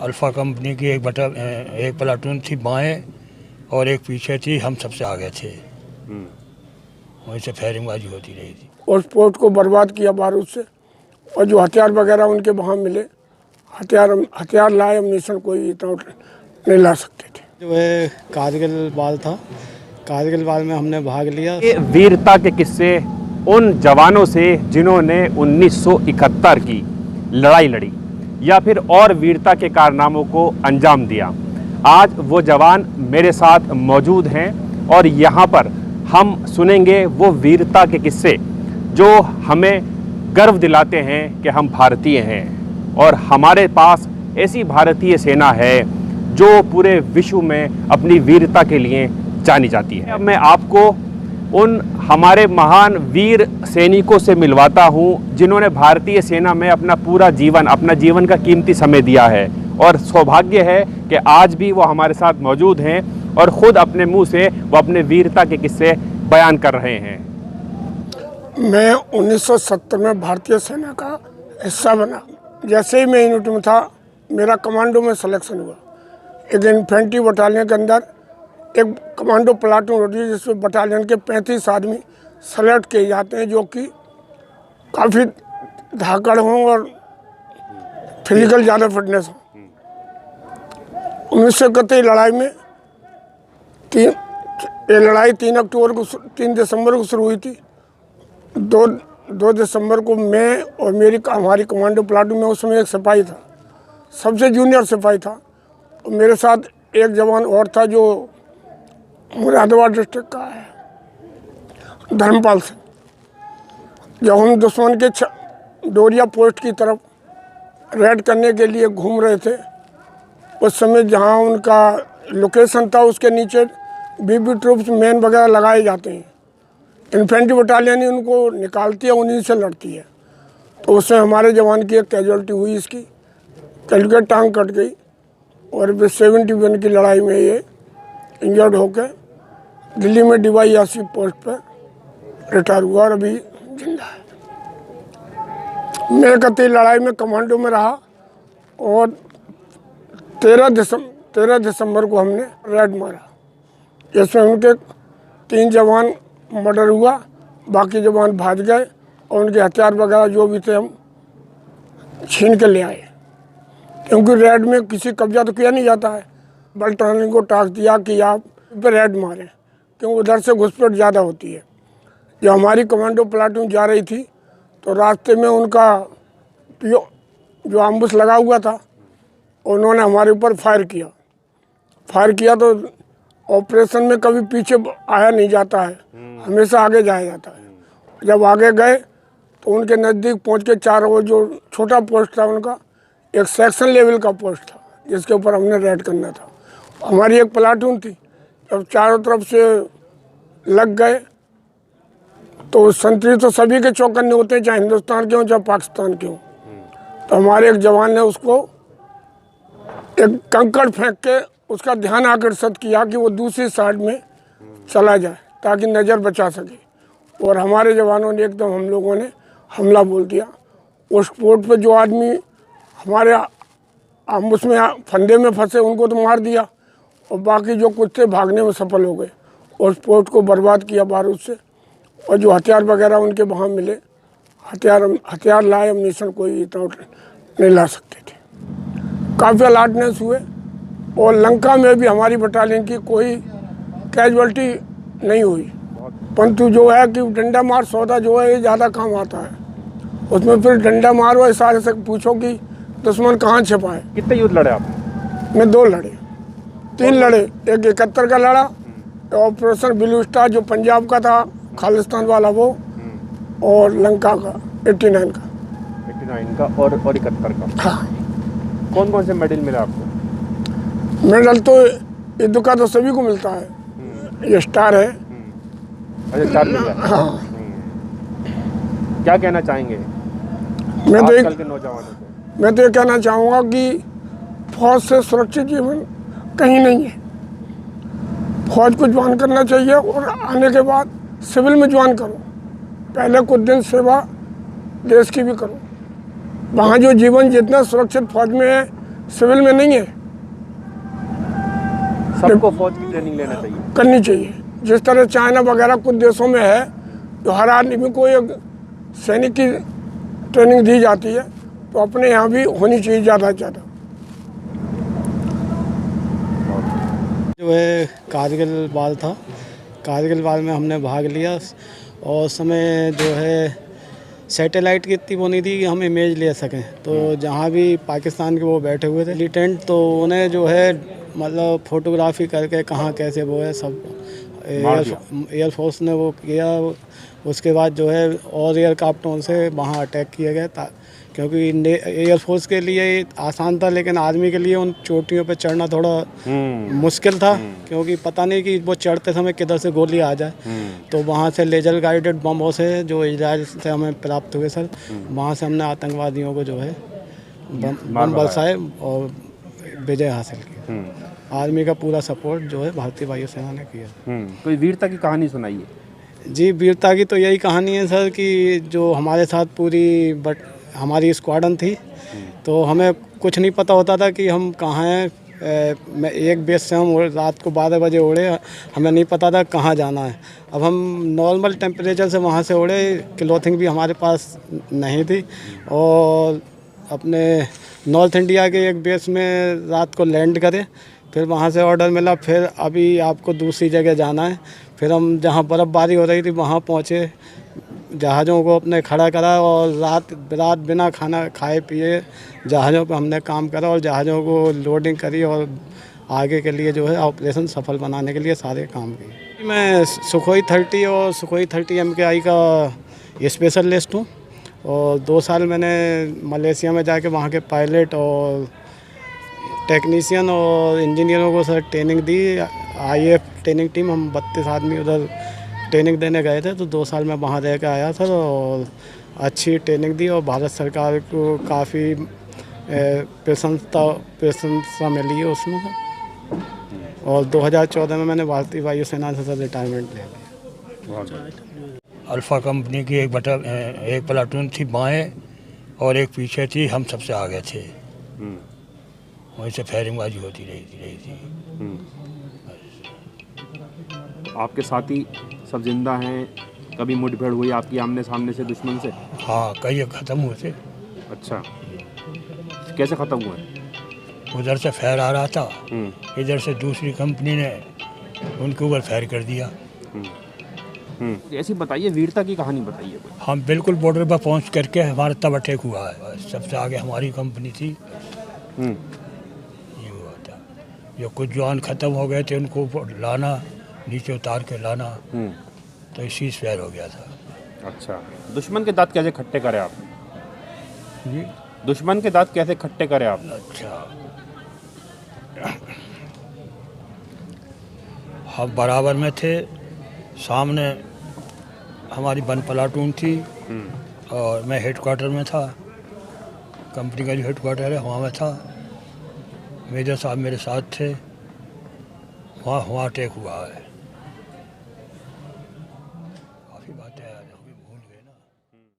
Alpha company की एक platoon थी बाएं और एक पीछे थी, हम सबसे आगे थे। वहीं से फायरिंगबाजी होती रही थी। और पोस्ट को बर्बाद किया बारूद से, और जो हथियार वगैरह उनके वहाँ मिले, हथियार लाए अम्निशन कोई इतना नहीं ला सकते थे। जो है कारगिल बाल था, कारगिल बाल में हमने भाग लिया। ये वीरता के किस्से उन जवानों से जिन्होंने 1971 की लड़ाई लड़ी या फिर और वीरता के कारनामों को अंजाम दिया। आज वो जवान मेरे साथ मौजूद हैं और यहाँ पर हम सुनेंगे वो वीरता के किस्से जो हमें गर्व दिलाते हैं कि हम भारतीय हैं और हमारे पास ऐसी भारतीय सेना है जो पूरे विश्व में अपनी वीरता के लिए जानी जाती है। अब मैं आपको उन हमारे महान वीर सैनिकों से मिलवाता हूं जिन्होंने भारतीय सेना में अपना जीवन का कीमती समय दिया है और सौभाग्य है कि आज भी वो हमारे साथ मौजूद हैं और ख़ुद अपने मुंह से वो अपने वीरता के किस्से बयान कर रहे हैं। मैं 1970 में भारतीय सेना का हिस्सा बना। जैसे ही मैं यूनिट में था, मेरा कमांडो में सिलेक्शन हुआ। एक इन्फेंट्री बटालियन के अंदर एक कमांडो प्लाटून होती है जिसमें बटालियन के 35 आदमी सेलेक्ट किए जाते हैं जो कि काफ़ी धाकड़ हों और फिजिकल ज़्यादा फिटनेस हो। 1971 लड़ाई में ये लड़ाई 3 दिसंबर को शुरू हुई थी। 2 दिसंबर को मैं और हमारी कमांडो प्लाटून में उस समय एक सिपाही था, सबसे जूनियर सिपाही था। और मेरे साथ एक जवान और था जो मुरादाबाद डिस्ट्रिक्ट का है, धर्मपाल सिंह। जब हम दुश्मन के डोरिया पोस्ट की तरफ रेड करने के लिए घूम रहे थे, उस समय जहां उनका लोकेशन था उसके नीचे बीबी ट्रूप्स मैन वगैरह लगाए जाते हैं। इन्फेंट्री बटालियन ही उनको निकालती है, उन्हीं से लड़ती है। तो उससे हमारे जवान की एक कैजुअल्टी हुई, इसकी कैलकुलेट टांग कट गई और 71 की लड़ाई में ये इंजर्ड होकर दिल्ली में DYRC पोस्ट पर रिटायर हुआ और अभी जिंदा है। मैं 31 लड़ाई में कमांडो में रहा और 13 दिसंबर को हमने रेड मारा, जिसमें उनके 3 जवान मर्डर हुआ, बाकी जवान भाग गए और उनके हथियार वगैरह जो भी थे हम छीन के ले आए। क्योंकि रेड में किसी कब्जा तो किया नहीं जाता है। बल्टानी को टास्क दिया कि आप पे रेड मारें, क्योंकि उधर से घुसपैठ ज़्यादा होती है। जब हमारी कमांडो प्लाटून जा रही थी तो रास्ते में उनका जो एम्बुश लगा हुआ था, उन्होंने हमारे ऊपर फायर किया तो ऑपरेशन में कभी पीछे आया नहीं जाता है, हमेशा आगे जाया जाता है। जब आगे गए तो उनके नज़दीक पहुंच के चारों ओर जो छोटा पोस्ट था उनका एक सेक्शन लेवल का पोस्ट था जिसके ऊपर हमने रेड करना था। हमारी एक प्लाटून थी, जब चारों तरफ से लग गए तो संतरी तो सभी के चौकन्ने होते हैं, चाहे हिंदुस्तान के हों चाहे पाकिस्तान के हों। तो हमारे एक जवान ने उसको एक कंकड़ फेंक के उसका ध्यान आकर्षित किया कि वो दूसरी साइड में चला जाए ताकि नज़र बचा सके। और हमारे जवानों ने एकदम हम लोगों ने हमला बोल दिया। उस पोर्ट पे जो आदमी हमारे एम्बुश में फंदे में फंसे उनको तो मार दिया और बाकी जो कुछ थे भागने में सफल हो गए और उस पोर्ट को बर्बाद किया बारूद से। और जो हथियार वगैरह उनके वहाँ मिले, हथियार लाए अम्निशन कोई इतना नहीं ला सकते थे। काफ़ी अलाटनेस हुए और लंका में भी हमारी बटालियन की कोई कैजुअल्टी नहीं हुई। परंतु जो है कि डंडा मार सौदा जो है ये ज़्यादा काम आता है। उसमें फिर डंडा मारो इशारे से पूछो कि दुश्मन कहाँ छिपा है। कितने युद्ध लड़े आप? मैं 2 लड़े, 3 लड़े। एक 71 का लड़ा, ऑपरेशन ब्लू स्टार जो पंजाब का था खालिस्तान वाला वो, और लंका का 89 का और 71 का। हाँ। कौन कौन से मेडल मिले आपको? मेडल तो युद्ध का तो सभी को मिलता है, ये स्टार है। अच्छा, 4 मिल गया। हाँ। क्या कहना चाहेंगे आजकल के नौजवानों को? मैं तो ये कहना चाहूँगा कि फौज से सुरक्षित जीवन कहीं नहीं है। फौज को ज्वाइन करना चाहिए और आने के बाद सिविल में ज्वाइन करो। पहले कुछ दिन सेवा देश की भी करो। वहाँ जो जीवन जितना सुरक्षित फौज में है सिविल में नहीं है, सबको फौज की ट्रेनिंग लेना चाहिए। करनी चाहिए। जिस तरह चाइना वगैरह कुछ देशों में है तो हर आदमी को एक सैनिक की ट्रेनिंग दी जाती है, तो अपने यहाँ भी होनी चाहिए ज़्यादा से ज़्यादा। जो है कारगिल वार था, कारगिल वार में हमने भाग लिया और उस समय जो है सैटेलाइट की इतनी वो नहीं थी कि हम इमेज ले सकें। तो जहाँ भी पाकिस्तान के वो बैठे हुए थे मिलिटेंट, तो उन्हें जो है मतलब फ़ोटोग्राफी करके कहाँ कैसे वो है सब एयरफोर्स ने वो किया। उसके बाद जो है और एयरक्राफ्टों से वहाँ अटैक किया गया, क्योंकि एयरफोर्स के लिए आसान था, लेकिन आर्मी के लिए उन चोटियों पे चढ़ना थोड़ा मुश्किल था, क्योंकि पता नहीं कि वो चढ़ते समय किधर से गोली आ जाए। तो वहाँ से लेजर गाइडेड बमों से जो इजराइल से हमें प्राप्त हुए सर, वहाँ से हमने आतंकवादियों को जो है बम बरसाए और विजय हासिल की। आर्मी का पूरा सपोर्ट जो है भारतीय वायुसेना ने किया। कोई वीरता की कहानी सुनाइए। जी, वीरता की तो यही कहानी है सर कि जो हमारे साथ पूरी हमारी स्क्वाडन थी, तो हमें कुछ नहीं पता होता था कि हम कहाँ हैं। मैं एक बेस से हम रात को 12 बजे उड़े, हमें नहीं पता था कहाँ जाना है। अब हम नॉर्मल टेम्परेचर से वहाँ से उड़े, क्लॉथिंग भी हमारे पास नहीं थी, और अपने नॉर्थ इंडिया के एक बेस में रात को लैंड करे। फिर वहाँ से ऑर्डर मिला, फिर अभी आपको दूसरी जगह जाना है। फिर हम जहाँ बर्फ़बारी हो रही थी वहाँ पहुँचे, जहाज़ों को अपने खड़ा करा और रात बिना खाना खाए पिए जहाज़ों पर हमने काम करा और जहाज़ों को लोडिंग करी और आगे के लिए जो है ऑपरेशन सफल बनाने के लिए सारे काम किए। मैं सुखोई 30 और सुखोई 30 MKI का स्पेशलिस्ट हूँ, और 2 साल मैंने मलेशिया में जाके वहाँ के पायलट और टेक्नीशियन और इंजीनियरों को सर ट्रेनिंग दी। IAF ट्रेनिंग टीम, हम 32 आदमी उधर ट्रेनिंग देने गए थे, तो 2 साल में वहाँ रह के आया सर, और अच्छी ट्रेनिंग दी और भारत सरकार को काफ़ी प्रशंसा मिली है उसमें सर। और 2014 में मैंने भारतीय वायुसेना से सर रिटायरमेंट ले लिया। अल्फ़ा कंपनी की एक प्लाटून थी बाएं और एक पीछे थी, हम सबसे आगे थे। वहीं से फायरिंगबाजी होती रही थी। आपके साथी सब जिंदा हैं? कभी मुठभेड़ हुई आपकी आमने सामने से दुश्मन से? हाँ, कई ख़त्म हुए थे। अच्छा, कैसे ख़त्म हुए? उधर से फायर आ रहा था, इधर से दूसरी कंपनी ने उनके ऊपर फायर कर दिया। ऐसी बताइए, वीरता की कहानी बताइए कोई। हम बिल्कुल बॉर्डर पर पहुंच करके हमारा तब अटैक हुआ है। सबसे आगे हमारी कंपनी थी। ये हुआ था, जो कुछ जवान ख़त्म हो गए थे उनको लाना, नीचे उतार के लाना, तो इसी से फायर हो गया था। अच्छा, दुश्मन के दांत कैसे खट्टे करे आप? जी, दुश्मन के दांत कैसे खट्टे करे आप? अच्छा, हम बराबर में थे, सामने हमारी वन प्लाटून थी और मैं हेडक्वार्टर में था। कंपनी का जो हेडक्वार्टर है वहाँ में था। मेजर साहब मेरे साथ थे। वहाँ अटैक हुआ है।